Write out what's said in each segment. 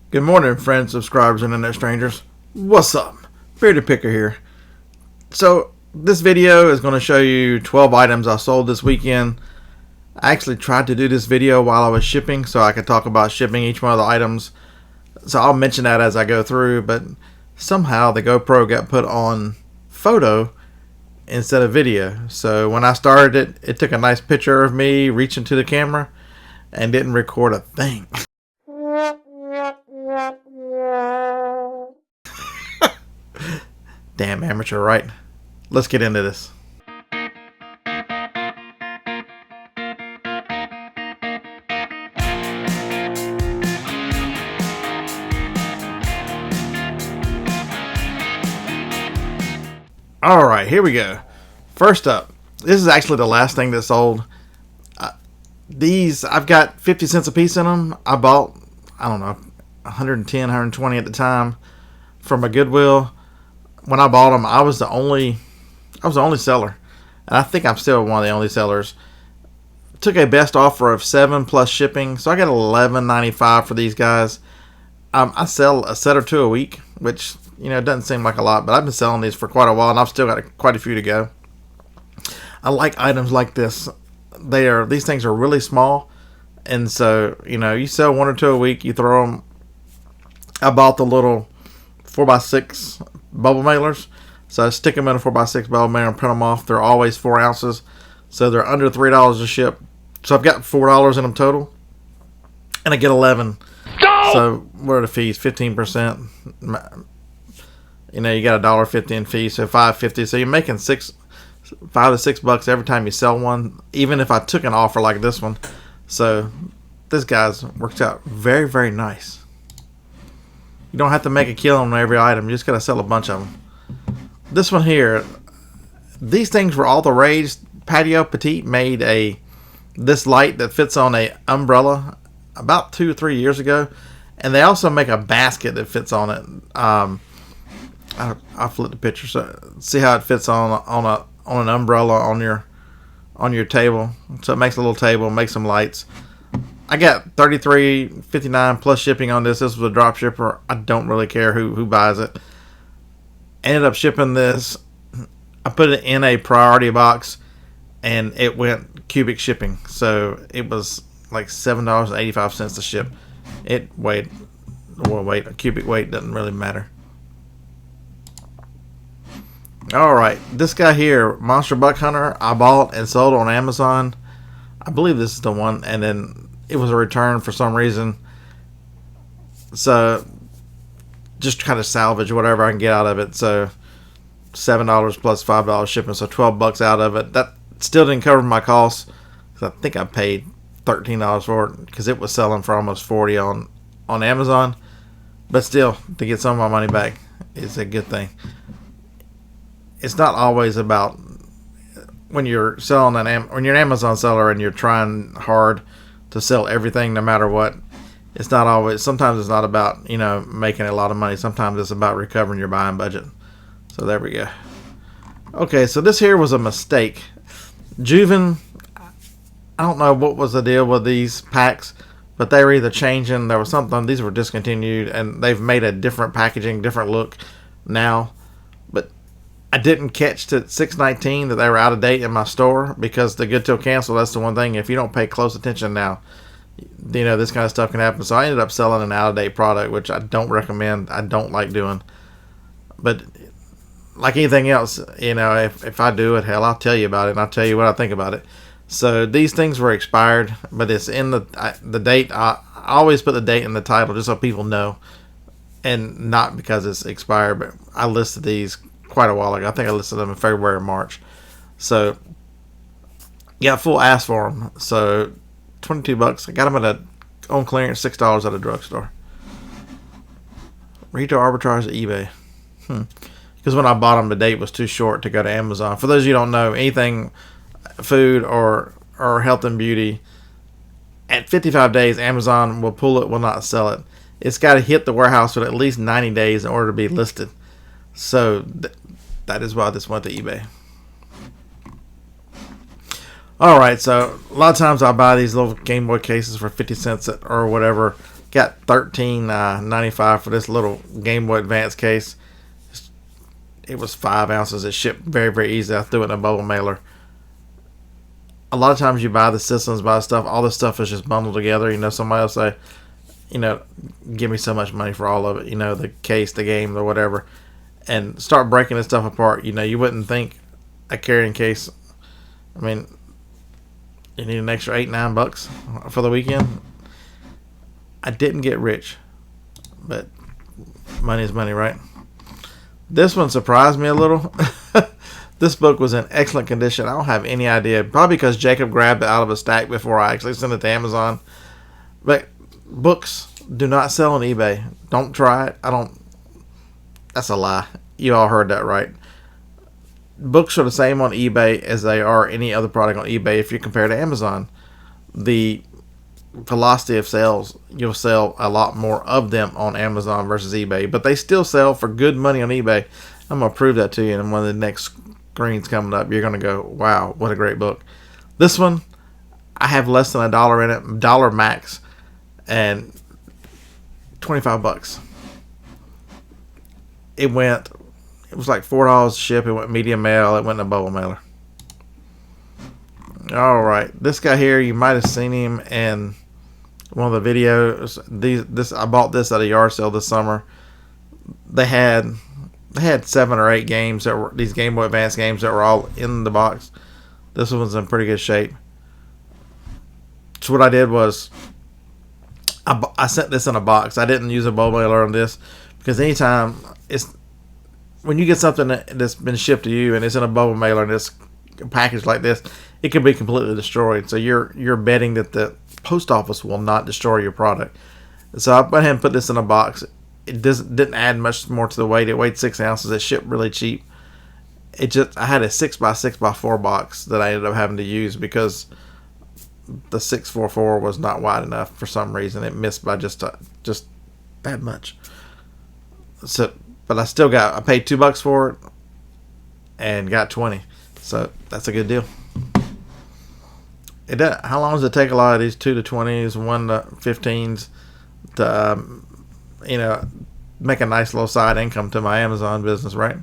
Good morning, friends, subscribers, and internet strangers. What's up? Bearded Picker here. So, this video is going to show you 12 items I sold this weekend. I actually tried to do this video while I was shipping so I could talk about shipping each one of the items. So I'll mention that as I go through, but somehow the GoPro got put on photo instead of video. So when I started it, it took a nice picture of me reaching to the camera and didn't record a thing. Damn amateur, right? Let's get into this. Alright, here we go. First up, this is actually the last thing that sold. These, I've got 50 cents a piece in them. I bought, I don't know, 110, 120 at the time from a Goodwill. When I bought them, I was the only seller, and I think I'm still one of the only sellers. Took a best offer of 7 plus shipping, so I got $11.95 for these guys. I sell a set or two a week, which doesn't seem like a lot, but I've been selling these for quite a while, and I've still got quite a few to go. I like items like this. These things are really small, and so you sell one or two a week. You throw them. I bought the little 4x6 bubble mailers, so I stick them in a 4x6 bubble mailer and print them off. They're always 4 ounces, so they're under $3 a ship. So I've got $4 in them total, and I get 11. No! So what are the fees? 15%. You got $1.50 in fees, so $5.50. So you're making $5 to $6 every time you sell one, even if I took an offer like this one. So this guy's works out very, very nice. You don't have to make a kill on every item. You just got to sell a bunch of them. This one here, these things were all the rage. Patio Petite made this light that fits on a umbrella about 2 or 3 years ago, and they also make a basket that fits on it. I'll flip the picture so see how it fits on an umbrella on your table. So it makes a little table, makes some lights. I got $33.59 plus shipping on this. This was a drop shipper. I don't really care who buys it. Ended up shipping this. I put it in a priority box, and it went cubic shipping. So it was like $7.85 to ship. A cubic weight doesn't really matter. Alright, this guy here, Monster Buck Hunter, I bought and sold on Amazon. I believe this is the one, and then it was a return for some reason. So just try to salvage whatever I can get out of it. So $7 plus $5 shipping, so $12 out of it. That still didn't cover my costs, because I think I paid $13 for it, because it was selling for almost $40 on Amazon. But still, to get some of my money back is a good thing. It's not always about when you're when you're an Amazon seller and you're trying hard to sell everything no matter what. It's not always. Sometimes it's not about making a lot of money. Sometimes it's about recovering your buying budget. So there we go. Okay, so this here was a mistake. Juven, I don't know what was the deal with these packs, but they were either changing. There was something. These were discontinued, and they've made a different packaging, different look now. But I didn't catch to 6/19 that they were out of date in my store, because the good till cancel. That's the one thing. If you don't pay close attention now, this kind of stuff can happen. So I ended up selling an out of date product, which I don't recommend. I don't like doing. But like anything else, if I do it, hell, I'll tell you about it, and I'll tell you what I think about it. So these things were expired, but it's in the date. I always put the date in the title just so people know, and not because it's expired. But I listed these quite a while ago. I think I listed them in February or March. So got full ass for them. So $22. I got them on clearance, $6 at a drugstore. Retail arbitrage at eBay. Because when I bought them, the date was too short to go to Amazon. For those of you who don't know, anything food or health and beauty, at 55 days, Amazon will pull it, will not sell it. It's got to hit the warehouse for at least 90 days in order to be listed. So that is why this went to eBay. Alright, so a lot of times I buy these little Game Boy cases for 50 cents or whatever. Got $13.95 for this little Game Boy Advance case. It was 5 ounces. It shipped very, very easy. I threw it in a bubble mailer. A lot of times you buy the systems, buy stuff, all this stuff is just bundled together. Somebody will say, give me so much money for all of it, the case, the game, or whatever, and start breaking this stuff apart. You wouldn't think a carrying case, I mean, you need an extra $8-9 for the weekend. I didn't get rich, but money is money, right? This one surprised me a little. This book was in excellent condition. I don't have any idea. Probably because Jacob grabbed it out of a stack before I actually sent it to Amazon. But books do not sell on eBay. Don't try it. That's a lie. You all heard that right. Books are the same on eBay as they are any other product on eBay if you compare to Amazon. The velocity of sales, you'll sell a lot more of them on Amazon versus eBay. But they still sell for good money on eBay. I'm going to prove that to you in one of the next screens coming up. You're going to go, wow, what a great book. This one, I have less than $1 in it, dollar max, and $25. It was like $4 to ship. It went medium mail. It went in a bubble mailer. All right, this guy here, you might have seen him in one of the videos. I bought this at a yard sale this summer. They had 7 or 8 games that were these Game Boy Advance games that were all in the box. This one's in pretty good shape. So what I did was I sent this in a box. I didn't use a bubble mailer on this because anytime when you get something that's been shipped to you and it's in a bubble mailer and it's packaged like this, it can be completely destroyed. So you're betting that the post office will not destroy your product. So I went ahead and put this in a box. It didn't add much more to the weight. It weighed 6 ounces. It shipped really cheap. I had a 6x6x4 box that I ended up having to use because the 644 was not wide enough for some reason. It missed by just that much. So, but I paid $2 for it and got 20. So that's a good deal. How long does it take a lot of these 2 to 20s, 1 to 15s to make a nice little side income to my Amazon business, right?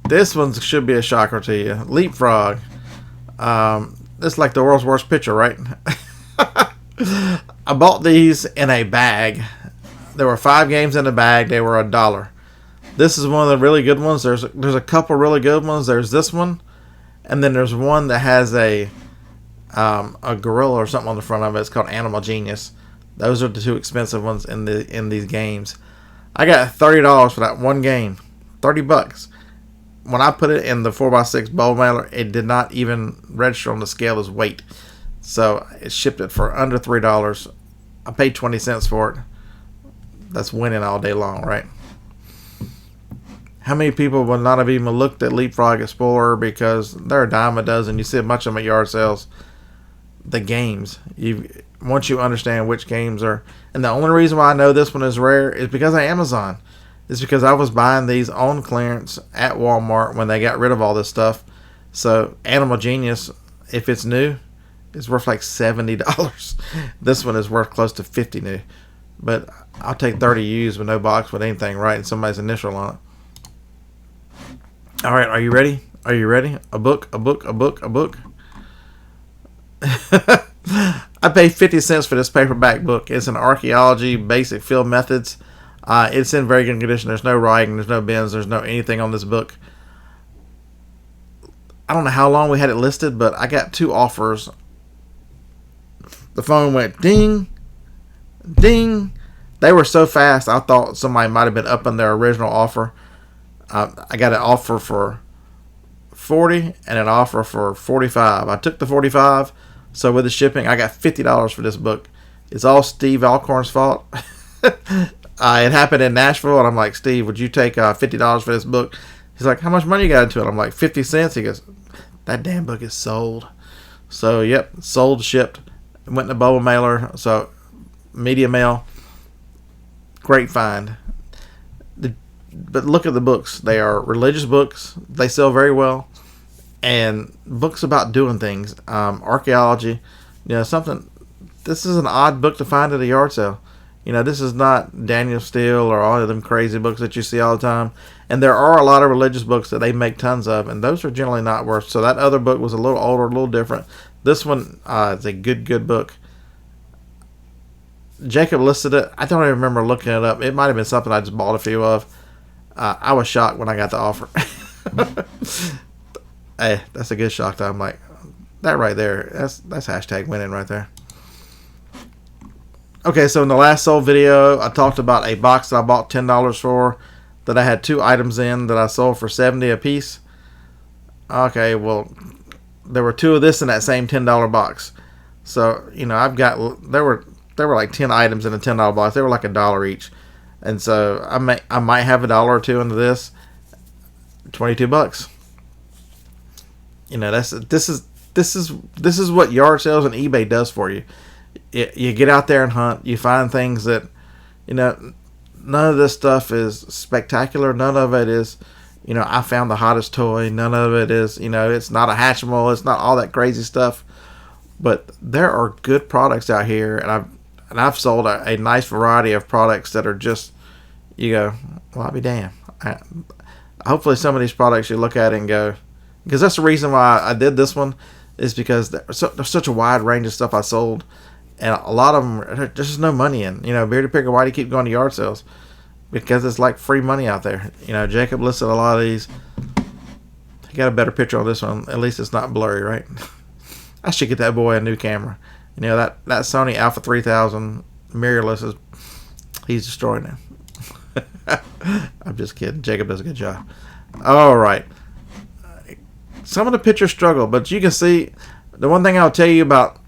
This one should be a shocker to you. Leapfrog. This is like the world's worst pitcher, right? I bought these in a bag. There were 5 games in the bag. They were $1. This is one of the really good ones. There's a couple really good ones. There's this one, and then there's one that has a gorilla or something on the front of it. It's called Animal Genius. Those are the 2 expensive ones in these games. I got $30 for that one game. $30. When I put it in the 4x6 bowl mailer, it did not even register on the scale as weight. So it shipped it for under $3. I paid 20 cents for it. That's winning all day long, right? How many people would not have even looked at Leapfrog Explorer because they're a dime a dozen? You see a bunch of them at yard sales. The games, once you understand which games are, and the only reason why I know this one is rare is because of Amazon. It's because I was buying these on clearance at Walmart when they got rid of all this stuff. So Animal Genius, if it's new, is worth like $70. This one is worth close to $50 new. But I'll take 30 used with no box with anything right and somebody's initial on it. All right, are you ready? Are you ready? A book. I paid 50 cents for this paperback book. It's an archaeology basic field methods. It's in very good condition. There's no writing, there's no bends, there's no anything on this book. I don't know how long we had it listed, but I got 2 offers. The phone went ding, ding. They were so fast, I thought somebody might have been up on their original offer. I got an offer for 40 and an offer for 45. I took the 45, so with the shipping, I got $50 for this book. It's all Steve Alcorn's fault. It happened in Nashville, and I'm like, Steve, would you take $50 for this book? He's like, how much money you got into it? I'm like, 50 cents. He goes, that damn book is sold. So, yep, sold, shipped. Went in a bubble mailer, so media mail. Great find. But look at the books. They are religious books. They sell very well. And books about doing things. Archaeology. Something this is an odd book to find at a yard sale. You know, this is not Daniel Steele or all of them crazy books that you see all the time. And there are a lot of religious books that they make tons of, and those are generally not worth. So that other book was a little older, a little different. This one is a good book. Jacob listed it. I don't even remember looking it up. It might have been something I just bought a few of. I was shocked when I got the offer. Hey, that's a good shock, though. I'm like, that right there, that's hashtag winning right there. Okay, so in the last sold video, I talked about a box that I bought $10 for, that I had 2 items in that I sold for $70 a piece. Okay, well, there were 2 of this in that same $10 box. So, you know, there were like 10 items in a $10 box. They were like $1 each. And so I might have $1 or 2 into this. $22. You know, this is what yard sales and eBay does for you. You get out there and hunt. You find things that, you know, none of this stuff is spectacular. None of it is, you know, I found the hottest toy. None of it is, you know, it's not a Hatchimal. It's not all that crazy stuff. But there are good products out here, and I've sold a nice variety of products that are just, you go, well, I'll be damned. Hopefully some of these products you look at it and go, because that's the reason why I did this one, is because there's such a wide range of stuff I sold, and a lot of them there's just no money in. You know, Bearded Picker, why do you keep going to yard sales? Because it's like free money out there. You know, Jacob listed a lot of these. He got a better picture on this one. At least it's not blurry, right? I should get that boy a new camera. You know, that Sony Alpha 3000 mirrorless he's destroying it. I'm just kidding. Jacob does a good job. All right. Some of the pictures struggle, but you can see the one thing I'll tell you about.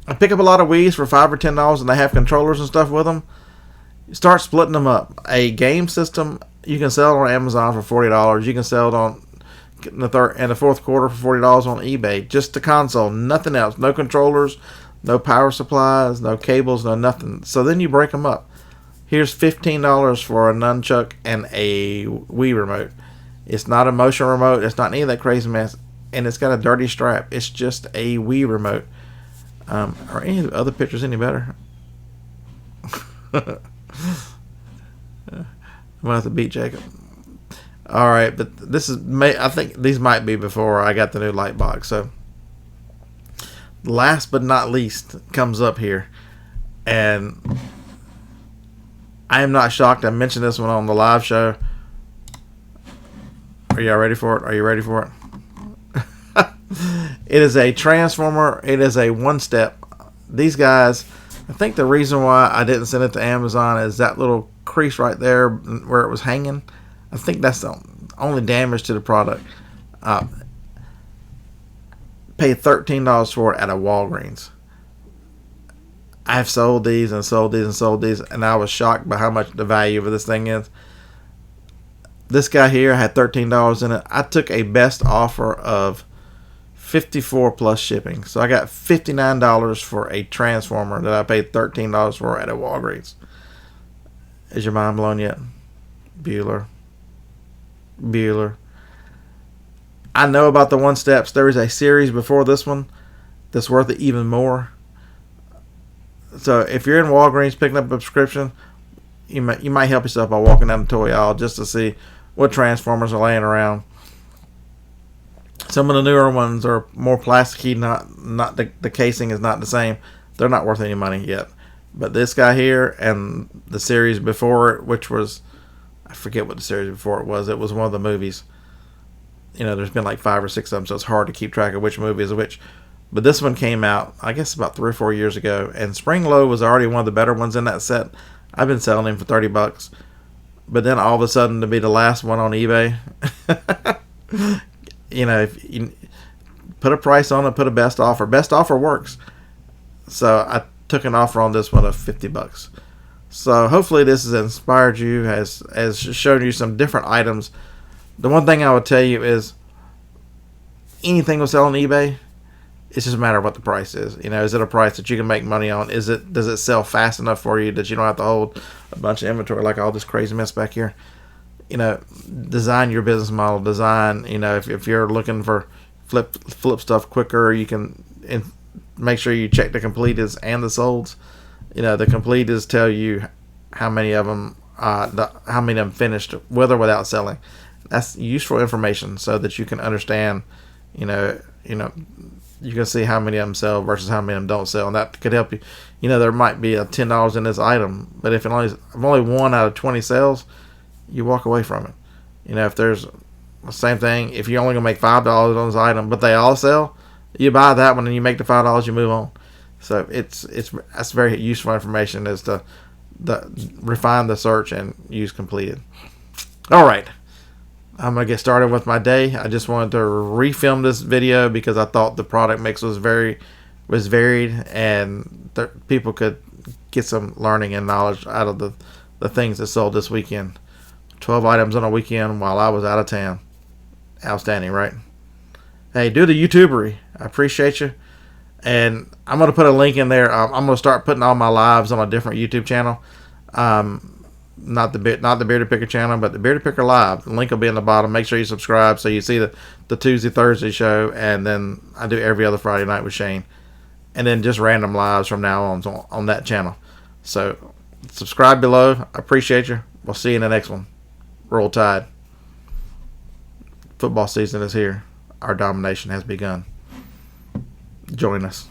I pick up a lot of Wii's for $5 or $10, and they have controllers and stuff with them. You start splitting them up. A game system you can sell on Amazon for $40. You can sell it on in the fourth quarter for $40 on eBay. Just the console, nothing else. No controllers, no power supplies, no cables, no nothing. So then you break them up. Here's $15 for a nunchuck and a Wii remote. It's not a motion remote. It's not any of that crazy mess. And it's got a dirty strap. It's just a Wii remote. Are any of the other pictures any better? I'm going to have to beat Jacob. All right, but this is, I think these might be before I got the new light box. So last but not least comes up here. And I am not shocked. I mentioned this one on the live show. Are y'all ready for it? Are you ready for it? It is a transformer. It is a one-step. These guys, I think the reason why I didn't send it to Amazon is that little crease right there where it was hanging. I think that's the only damage to the product. Paid $13 for it at a Walgreens. I've sold these and sold these and sold these, and I was shocked by how much the value of this thing is. This guy here had $13 in it. I took a best offer of $54 plus shipping. So I got $59 for a transformer that I paid $13 for at a Walgreens. Is your mind blown yet? Bueller. I know about the one steps. There is a series before this one that's worth it even more. So if you're in Walgreens picking up a prescription, you might help yourself by walking down the toy aisle just to see what transformers are laying around. Some of the newer ones are more plasticky. Not the casing is not the same. They're not worth any money yet. But this guy here and the series before it, which was, I forget what the series before it was. It was one of the movies. You know, there's been like 5 or 6 of them, so it's hard to keep track of which movie is which. But this one came out, I guess, about 3 or 4 years ago. And Spring Low was already one of the better ones in that set. I've been selling him for $30. But then all of a sudden to be the last one on eBay, you know, if you put a price on it, put a best offer. Best offer works. So I took an offer on this one of $50. So hopefully this has inspired you, has shown you some different items. The one thing I would tell you is anything will sell on eBay. It's just a matter of what the price is. You know, is it a price that you can make money on? Does it sell fast enough for you that you don't have to hold a bunch of inventory like all this crazy mess back here? You know, design your business model. Design, you know, if you're looking for flip stuff quicker, you can make sure you check the completeds and the solds. The completeds tell you how many of them finished with or without selling. That's useful information so that you can understand. You can see how many of them sell versus how many of them don't sell, and that could help you. There might be a $10 in this item, but if only 1 out of 20 sells, you walk away from it. If there's the same thing, if you're only gonna make $5 on this item, but they all sell, you buy that one and you make the $5. You move on. So that's very useful information as to refine the search and use completed. All right, I'm gonna get started with my day. I just wanted to refilm this video because I thought the product mix was varied and people could get some learning and knowledge out of the things that sold this weekend. 12 items on a weekend while I was out of town. Outstanding, right? Hey, do the YouTubery. I appreciate you. And I'm going to put a link in there. I'm going to start putting all my lives on a different YouTube channel. Not the Bearded Picker channel, but the Bearded Picker Live. The link will be in the bottom. Make sure you subscribe so you see the Tuesday, Thursday show. And then I do every other Friday night with Shane. And then just random lives from now on that channel. So subscribe below. I appreciate you. We'll see you in the next one. Roll Tide. Football season is here. Our domination has begun. Join us.